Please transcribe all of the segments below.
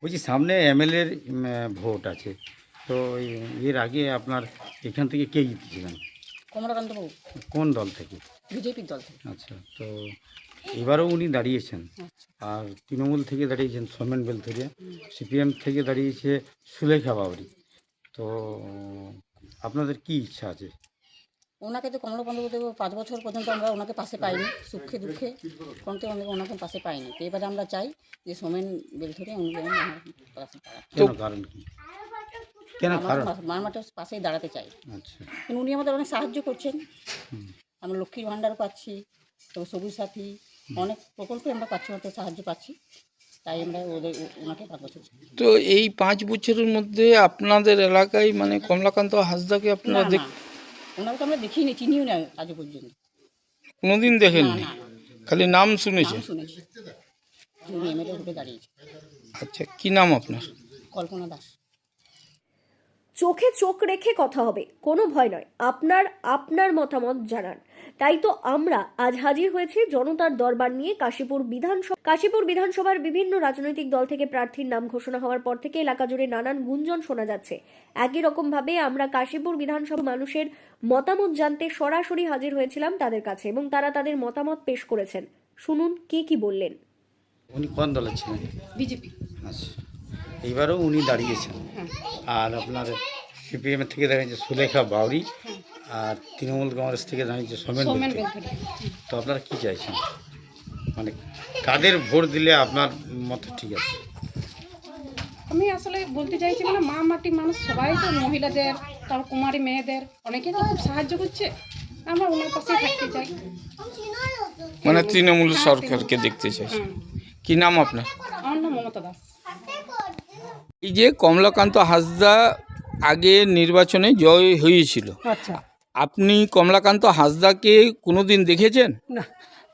বলছি সামনে এমএলএর ভোট আছে, তো এর আগে আপনার এখান থেকে কে জিতেছিলেন? কমলাকান্ত বাবু কোন দল থেকে? বিজেপির দল থেকে। আচ্ছা, তো এবারও উনি দাঁড়িয়েছেন। আচ্ছা। আর তৃণমূল থেকে দাঁড়িয়েছেন সোমেন বেলথরিয়া, সিপিএম থেকে দাঁড়িয়েছে সুলেখা বাউরি। তো আপনাদের কি ইচ্ছা আছে? ওনাকে তো কমলাকান্ত বাবু 5 বছর পর্যন্ত আমরা ওনাকে পাশে পাইনি, সুখে দুঃখে কোনতে ওনাকে পাশে পাইনি। তো এবারে আমরা চাই যে সোমেন বেলথরিয়া উনি যেন আমাদের পাশে দাঁড়ান। কেন, কারণ কি? কেন কারণ? মারমাটার পাশেই দাঁড়াতে চাই। আচ্ছা। কিন্তু উনি আমাদের অনেক সাহায্য করছেন। হুম। আমরা লক্ষ্মীর ভাণ্ডার পাচ্ছি, তো সবুজ সাথী অনেক প্রকল্পে আমরা পাচ্ছি, ওনাদের সাহায্য পাচ্ছি। তাই আমরা ওনাকে 5 বছর চাই। তো এই 5 বছরের মধ্যে আপনাদের এলাকায় মানে কমলাকান্ত হাঁসদাকে না আপনারা না, ওনাকে তো আমরা দেখিনি, চিনিও না আজও পর্যন্ত। কোনোদিন না দেখেননি? না, খালি নাম নাম শুনেছেন? শুনেছি যে উনি এমএলএ রূপে দাঁড়িয়েছে। আচ্ছা, কি নাম আপনার? কল্পনা দাস। চোখে চোখ রেখে কথা হবে, কোনো ভয় নয়। আপনার মতামত জানান। তাই তো আমরা আজ হাজির হয়েছি জনতার দরবার নিয়ে কাশীপুর বিধানসভার বিভিন্ন রাজনৈতিক দল থেকে প্রার্থীর নাম ঘোষণা হওয়ার পর থেকে এলাকা জুড়ে নানান গুঞ্জন শোনা যাচ্ছে। একই রকম ভাবে আমরা কাশীপুর বিধানসভা মানুষের মতামত জানতে সরাসরি হাজির হয়েছিলাম তাদের কাছে এবং তারা তাদের মতামত পেশ করেছেন। শুনুন কি বললেন। উনি কোন দলের ছিলেন? বিজেপি। আচ্ছা, এইবারও উনি দাঁড়িয়েছেন। হ্যাঁ। আর আপনার সিপিএম থেকে দাঁড়িয়েছে সুলেখা বাউরি, আর তৃণমূল কংগ্রেস থেকে দাঁড়িয়েছে সোমেন সোমেন বেলথরিয়া। বেলথরিয়া। তো আপনারা কি চাইছেন, মানে কাদের ভোট দিলে আপনার মত ঠিক আছে? আমি আসলে বলতে চাইছি মানে মা মাটি মানুষ সবাই তো মহিলাদের, তার কুমারী মেয়েদের অনেকে তো খুব সাহায্য করছে। আমরা ওনার পাশে থাকতে চাই। মানে তৃণমূল সরকারকে দেখতে চাই। হুম। কি নাম আপনার? আমার নাম মমতা দাস। এই যে কমলাকান্ত হাঁসদা আগে নির্বাচনে জয় হয়েছিল, আচ্ছা। আপনি কমলাকান্ত হাঁসদাকে কোনোদিন দেখেছেন? না,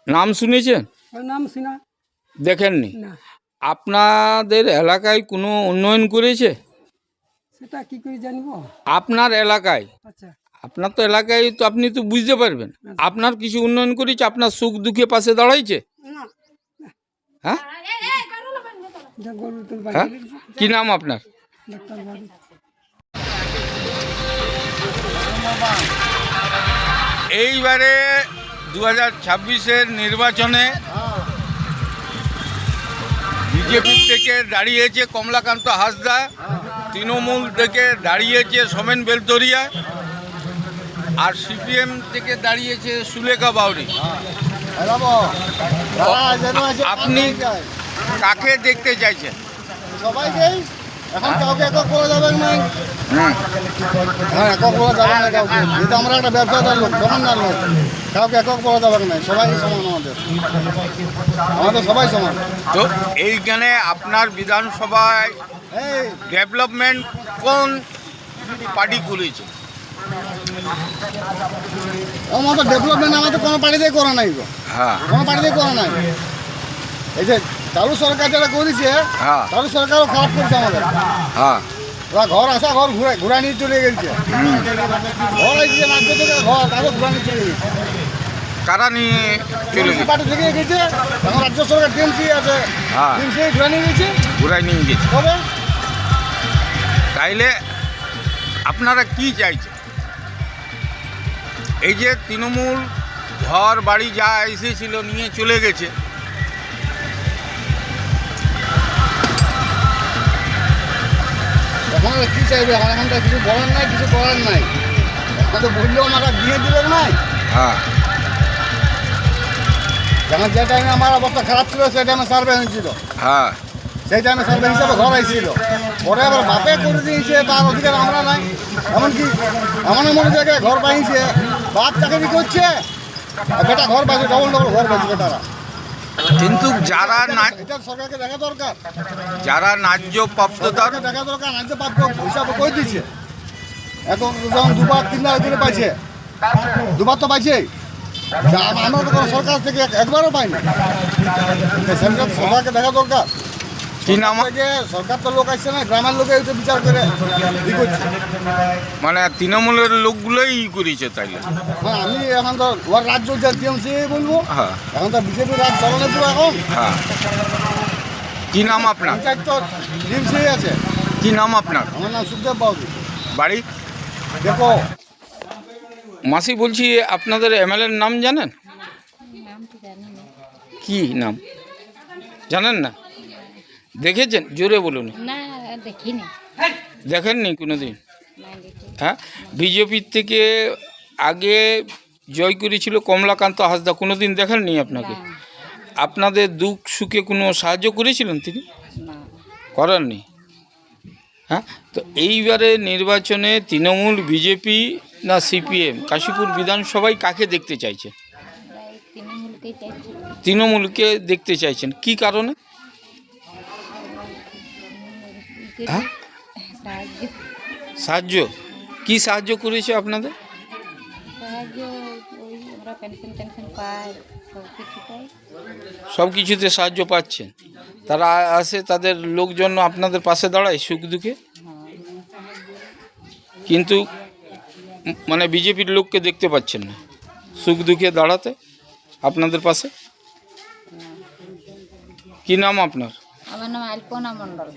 নাম শুনেছেন? ওর নাম শোনা দেখেননি? না। আপনাদের এলাকায় কোনো উন্নয়ন করেছে? সেটা কি করে জানবো? আপনার এলাকায়, আচ্ছা। আপনার তো এলাকায় তো আপনি তো বুঝতে পারবেন। আপনার কিছু উন্নয়ন করেছে? আপনার সুখ দুঃখে পাশে দাঁড়াইছে? হ্যাঁ যা গরু তোর হ্যাঁ, বাইরে কি নাম আপনার? ডাক্তার বাড়ি। এইবারে 2026-এর নির্বাচনে বিজেপি থেকে দাঁড়িয়েছে কমলাকান্ত হাঁসদা, তৃণমূল থেকে দাঁড়িয়েছে সোমেন বেলথরিয়া, আর সিপিএম থেকে দাঁড়িয়েছে সুলেখা বাউরি। আপনি কাকে দেখতে চাইছেন? সবাইকেই। এখন কাউকে একক বলা যাবে না। হ্যাঁ, একক বলা যাবে না কাউকে। যেহেতু আমরা একটা ব্যবসাদার লোক, দোকানদার লোক, কাউকে একক বলা যাবে না। সবাই সমান, আমাদের সবাই সমান। তো এইখানে আপনার বিধানসভায় এই ডেভেলপমেন্ট কোন পার্টি করেছে? আমাদের ডেভেলপমেন্ট আমাদের কোনো পার্টিতেই করা নাই গো, হ্যাঁ কোনো পার্টিতেই করা নাই। এই যে চালু সরকার যারা করেছে, হ্যাঁ চালু সরকারও খারাপ করছে আমাদের। হ্যাঁ ওরা ঘর আসা ঘর ঘুরা নিয়ে চলে গেছে। ঘর আসছে রাজ্য থেকে, ঘর কাগজ ঘুরা নিয়ে চলে গেছে। কারা নিয়ে চলে গেছে? পার্টি থেকে গেছে, এখন রাজ্য সরকার টিএমসি আছে, হ্যাঁ টিএমসি ঘুরা নিয়ে গেছে। ঘুরাই নিয়ে গেছে। তবে তাইলে আপনারা কি চাইছেন? এই যে তৃণমূল ঘর বাড়ি যা এসেছিল নিয়ে চলে গেছে, এখন আর কি চাইবে? এখন তো কিছু বলার নাই, কিছু করার নাই। এখন তো বললেও আমাকে দিয়ে দিবে নাই। হ্যাঁ যেমন যে টাইমে আমার অবস্থা খারাপ ছিল, সেই টাইমে সার্ভে হয়েছিল, হ্যাঁ সেই টাইমে সার্ভে হিসাবে ঘর আসছিল। পরে আবার বাপে করে দিয়েছে, তার অধিকার আমরা নাই। এমনকি এমন জায়গায় ঘর পাইছে, বাপ চাকরি করছে, আর বেটা ঘর পাইছে, ডবল ঘর পাইছে বেটারা। কিন্তু যারা এটা সরকারকে দেখা দরকার, যারা ন্যায্য প্রাপ্ততা, সরকারকে দেখা দরকার। রাজ্য প্রাপ্য হিসাবে করে দিচ্ছে। এখন যেমন 2বার 3বার করে পাইছে, 2বার তো পাইছে। আমরা তো কোনো সরকার থেকে একবারও পাইনি। সেন্ট্রাল সরকারকে দেখা দরকার। কি নাম? সরকার তো লোক আসছে না, গ্রামের লোকে এটা বিচার করে ই করছে। মানে তৃণমূলের লোকগুলোই করেছে তাইলে? হ্যাঁ, আমি এখন তো ওর রাজ্য যে টিএমসি বলবো, হ্যাঁ এখন তো বিজেপি রাজ চলনে পুরো এখন। হ্যাঁ। কি নাম আপনার? পঞ্চায়েত তো নিমসেই আছে। কি নাম আপনার? আমার নাম সুখদেব বাবু। বাড়ি? দেখো মাসি বলছি আপনাদের এমএলএর নাম জানেন? কি নাম জানেন না? দেখেছেন? জোরে বলুন। না দেখিনি। দেখেননি কোনোদিন? হ্যাঁ, বিজেপির থেকে আগে জয় করেছিল কমলাকান্ত হাসদা, কোনোদিন দেখেননি আপনাকে? আপনাদের দুঃখ সুখে কোনো সাহায্য করেছিলেন তিনি? করেননি। হ্যাঁ, তো এইবারে নির্বাচনে তৃণমূল, বিজেপি না সিপিএম কাশীপুর বিধানসভায় কাকে দেখতে চাইছে? তৃণমূলকেই চাইছি। তৃণমূলকে দেখতে চাইছেন কি কারণে? হ্যাঁ, সাহায্য সাহায্য কি সাহায্য করেছে আপনাদের? সাহায্য ওই আমরা পেনশন টেনশন পাই, সব কিছুটাই। সব কিছুতে সাহায্য পাচ্ছেন? তারা আসে, তাদের লোকজন আপনাদের পাশে দাঁড়ায় সুখ দুঃখে, কিন্তু মানে বিজেপির লোককে দেখতে পাচ্ছেন না সুখ দুঃখে দাঁড়াতে আপনাদের পাশে? কি নাম আপনার? আমার নাম আলপনা মণ্ডল।